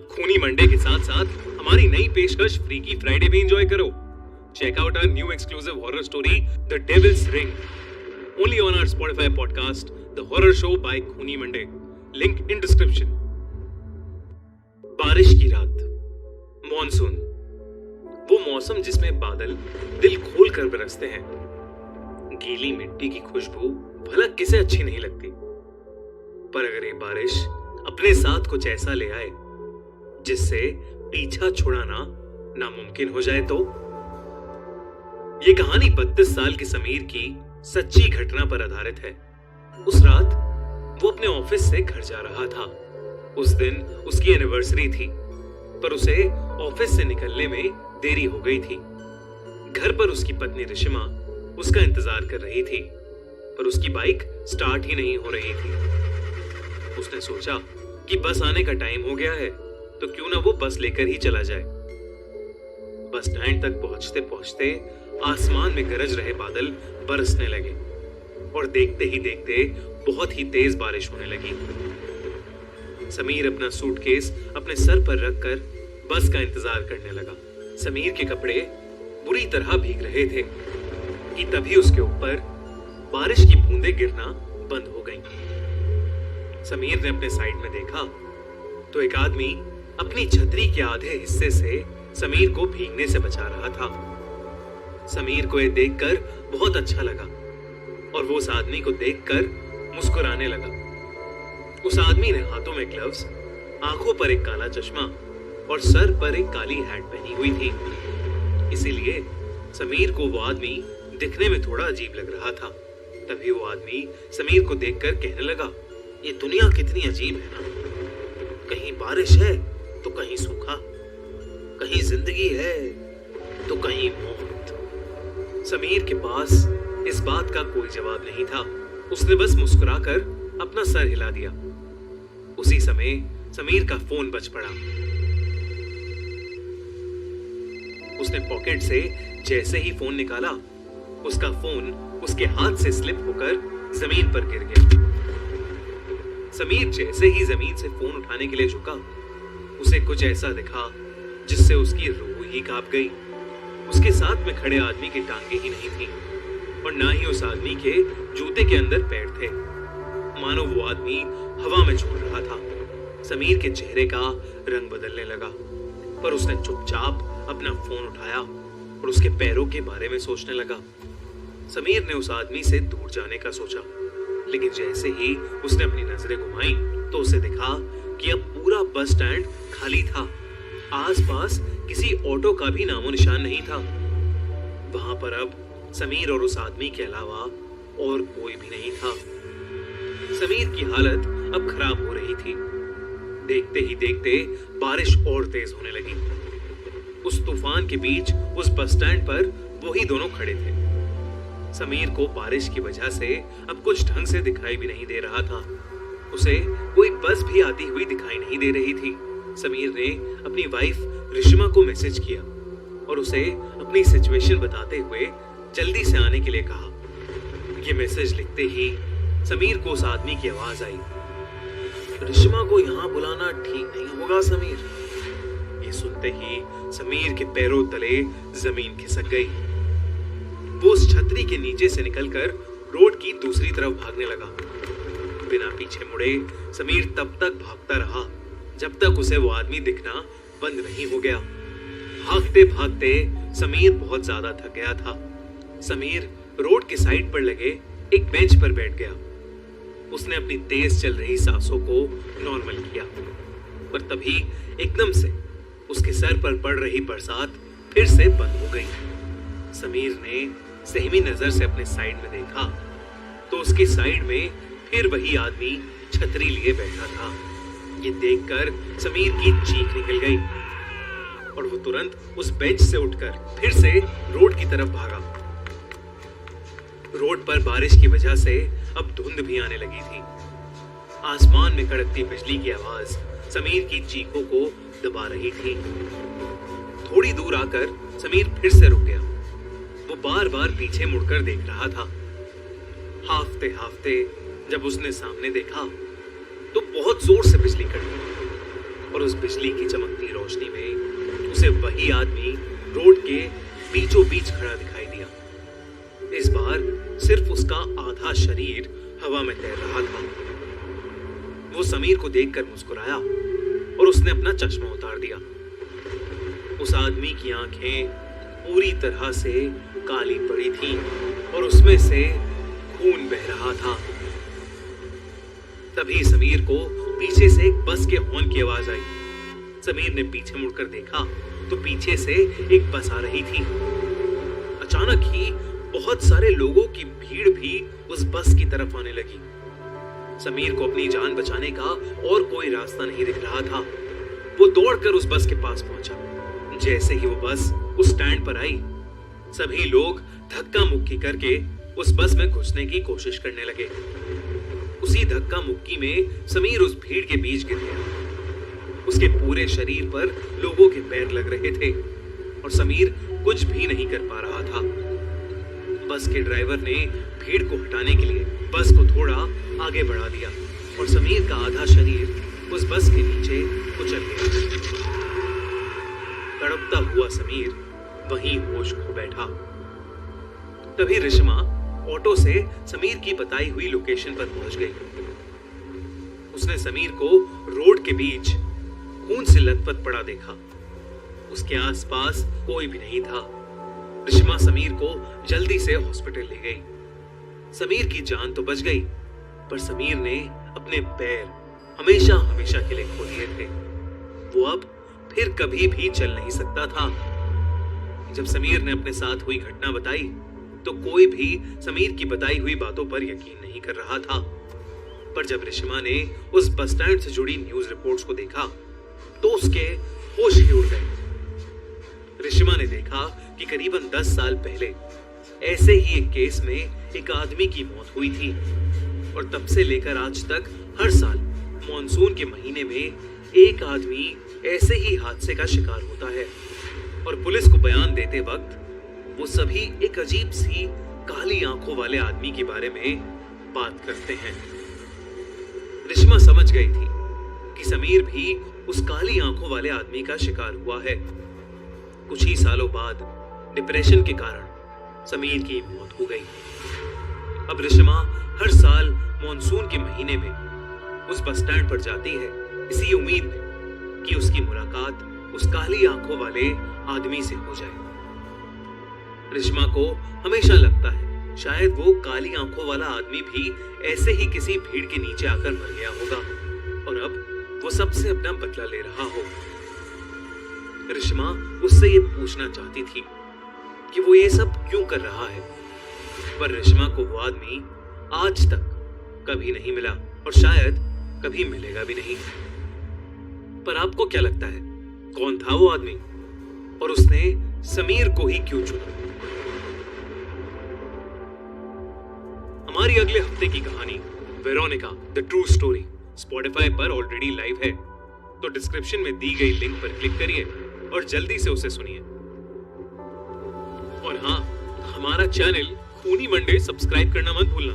अब खूनी मंडे के साथ साथ हमारी नई पेशकश फ्रीकी फ्राइडे भी एंजॉय करो। Check out our new exclusive horror story the devil's ring only on our Spotify podcast the horror show by खूनी मंडे, लिंक इन डिस्क्रिप्शन। बारिश की रात, मॉनसून, वो मौसम जिसमें बादल दिल खोल कर बरसते हैं। गीली मिट्टी की खुशबू भला किसे अच्छी नहीं लगती, पर अगर ये बारिश अपने साथ कुछ ऐसा ले आए जिससे पीछा छुड़ाना नामुमकिन हो जाए तो। ये कहानी 32 साल के समीर की सच्ची घटना पर आधारित है। उस रात वो अपने ऑफिस से घर जा रहा था। उस दिन उसकी एनिवर्सरी थी, पर उसे ऑफिस से निकलने में देरी हो गई थी। घर पर उसकी पत्नी रिशिमा उसका इंतजार कर रही थी, पर उसकी बाइक स्टार्ट ही नहीं हो रही थी। उसने सोचा कि बस आने का टाइम हो गया है, तो क्यों ना वो बस लेकर ही चला जाए। बस स्टैंड तक पहुंचते पहुंचते आसमान में गरज रहे बादल बरसने लगे और देखते ही देखते बहुत ही तेज बारिश होने लगी। समीर अपना सूटकेस अपने सर पर रखकर बस का इंतजार करने लगा। समीर के कपड़े बुरी तरह भीग रहे थे कि तभी उसके ऊपर बारिश की बूंदें गिरना बंद हो गईं। समीर ने अपने साइड में देखा तो एक आदमी अपनी छतरी के आधे हिस्से से समीर को भीगने से बचा रहा था। समीर को यह देखकर बहुत अच्छा लगा और वो उस आदमी को देखकर मुस्कुराने लगा। उस आदमी ने हाथों में ग्लव्स, आंखों पर एक काला चश्मा और सर पर एक काली हैट पहनी हुई थी। इसीलिए समीर को वो आदमी दिखने में थोड़ा अजीब लग रहा था। तभी वो आदमी समीर को देखकर कहने लगा, ये दुनिया कितनी अजीब है ना। कहीं बारिश है तो कहीं सूखा, कहीं जिंदगी है तो कहीं मौत। समीर के पास इस बात का कोई जवाब नहीं था। उसने बस मुस्कुराकर अपना सर हिला दिया। उसी समय समीर का फोन बज पड़ा। उसने पॉकेट से जैसे ही फोन निकाला, उसका फोन उसके हाथ से स्लिप होकर जमीन पर गिर गया। समीर जैसे ही जमीन से फोन उठाने के लिए झुका, उसे कुछ ऐसा दिखा जिससे उसकी रूह ही कांप गई। उसके साथ में खड़े आदमी की टांगे ही नहीं थी और ना ही उस आदमी के जूते के अंदर पैर थे। मानो वो आदमी हवा में झूल रहा था। समीर के चेहरे का रंग बदलने लगा, पर उसने चुपचाप अपना फोन उठाया और उसके पैरों के बारे में सोचने लगा। समीर ने उस आदमी से दूर जाने का सोचा, लेकिन जैसे ही उसने अपनी नजरें घुमाई तो उसे दिखा कि अब पूरा बस स्टैंड खाली था। आसपास किसी ऑटो का भी नामो निशान नहीं था। वहां पर अब समीर और उस आदमी के अलावा और कोई भी नहीं था। समीर की हालत अब खराब हो रही थी। देखते ही देखते बारिश और तेज होने लगी। उस तूफान के बीच उस बस स्टैंड पर वही दोनों खड़े थे। समीर को बारिश की वजह से अब कुछ ढंग से दिखाई भी नहीं दे रहा था। उसे कोई बस भी आती हुई दिखाई नहीं दे रही थी। समीर ने अपनी वाइफ रिशिमा को मैसेज किया और उसे अपनी सिचुएशन बताते हुए जल्दी से आने के लिए कहा। ये मैसेज लिखते ही समीर को उस आदमी की आवाज आई, रिशिमा को यहाँ बुलाना ठीक नहीं होगा समीर। ये सुनते ही समीर के पैरों तले जमीन खिसक गई। वो उस छतरी के नीचे से निकलकर रोड की दूसरी तरफ भागने लगा। बिना पीछे मुड़े समीर तब तक भागता रहा जब तक उसे वो आदमी दिखना बंद नहीं हो गया। भागते भागते समीर बहुत ज्यादा थक गया था। समीर रोड के साइड पर लगे एक बेंच पर बैठ गया। उसने अपनी तेज चल रही सांसों को नॉर्मल किया, पर तभी एकदम से उसके सर पर पड़ रही बरसात फिर से बंद हो गई। समीर ने सहमी नजर से अपने साइड में देखा तो उसकी साइड में फिर वही आदमी छतरी लिए बैठा था। ये देखकर समीर की चीख निकल गई और वो तुरंत उस बेंच से उठकर फिर से रोड की तरफ भागा। रोड पर बारिश की वजह से अब धुंध भी आने लगी थी। आसमान में कड़कती बिजली की आवाज समीर की चीखों को दबा रही थी। थोड़ी दूर आकर समीर फिर से रुक गया। वो बार बार पीछे मुड़कर देख रहा था। हाफते हाफते जब उसने सामने देखा तो बहुत जोर से बिजली कड़की। और उस बिजली की चमकती रोशनी में उसे वही आदमी रोड के बीचों बीच खड़ा दिखाई दिया। इस बार सिर्फ उसका आधा शरीर हवा में तैर रहा था। वो समीर को देखकर मुस्कुराया और उसने अपना चश्मा उतार दिया। उस आदमी की आंखें पूरी तरह से काली पड़ी थीं और उसमें से खून बह रहा था। तभी समीर को पीछे से एक बस के हॉर्न की आवाज आई। समीर ने पीछे मुड़कर देखा तो पीछे से एक बस आ रही थी। अचानक ही बहुत सारे लोगों की भीड़ भी उस बस की तरफ आने लगी। समीर को अपनी जान बचाने का और कोई रास्ता नहीं दिख रहा था। वो दौड़कर उस बस के पास पहुंचा। जैसे ही वो बस उस स्टैंड पर आई, सभी लोग धक्का मुक्की करके उस बस में घुसने की कोशिश करने लगे। उसी धक्का मुक्की में समीर उस भीड़ के बीच गिर गया। उसके पूरे शरीर पर लोगों के पैर लग रहे थे और समीर कुछ भी नहीं कर पा रहा था। बस के ड्राइवर ने भीड़ को हटाने के लिए बस को थोड़ा आगे बढ़ा दिया और समीर का आधा शरीर उस बस के नीचे कुचल गया। तड़पता हुआ समीर वहीं होश खो बैठा। तभी रिश्मा ऑटो से समीर की बताई हुई लोकेशन पर पहुंच गई। उसने समीर को रोड के बीच खून से लथपथ पड़ा देखा। उसके आसपास कोई भी नहीं था। रिश्मा समीर को जल्दी से हॉस्पिटल ले गई। समीर की जान तो बच गई, पर समीर ने अपने पैर हमेशा हमेशा के लिए खो दिए थे। वो अब फिर कभी भी चल नहीं सकता था। जब समीर ने अपने साथ हुई घटना बताई तो कोई भी समीर की बताई हुई बातों पर यकीन नहीं कर रहा था। पर जब रिश्मा ने उस बस स्टैंड से जुड़ी न्यूज रिपोर्ट्स को देखा तो उसके होश ही उड़ गए। रिश्मा ने देखा कि करीबन 10 साल पहले ऐसे ही एक केस में एक आदमी की मौत हुई थी और तब से लेकर आज तक हर साल मॉनसून के महीने में एक आदमी ऐसे ही हादसे का शिकार होता है और पुलिस को बयान देते वक्त वो सभी एक अजीब सी काली आंखों वाले आदमी के बारे में बात करते हैं। रिश्मा समझ गई थी कि समीर भी उस काली आंखों वाले आदमी का शिकार हुआ है। कुछ ही सालों बाद डिप्रेशन के कारण समीर की मौत हो गई। अब रिश्मा हर साल मॉनसून के महीने में उस बस स्टैंड पर जाती है इसी उम्मीद में कि उसकी मुलाकात उस काली आंखों वाले आदमी से हो जाए। रिश्मा को हमेशा लगता है शायद वो काली आंखों वाला आदमी भी ऐसे ही किसी भीड़ के नीचे आकर मर गया होगा और अब वो सबसे अपना बदला ले रहा हो। रिश्मा उससे ये पूछना चाहती थी कि वो ये सब क्यों कर रहा है, पर रिश्मा को वो आदमी आज तक कभी नहीं मिला और शायद कभी मिलेगा भी नहीं। पर आपको क्या लगता है, कौन था वो आदमी और उसने समीर को ही क्यों चुना? हमारी अगले हफ्ते की कहानी Veronica the true story Spotify पर ऑलरेडी लाइव है, तो डिस्क्रिप्शन में दी गई लिंक पर क्लिक करिए और जल्दी से उसे सुनिए। और हाँ, हमारा चैनल खूनी मंडे सब्सक्राइब करना मत भूलना।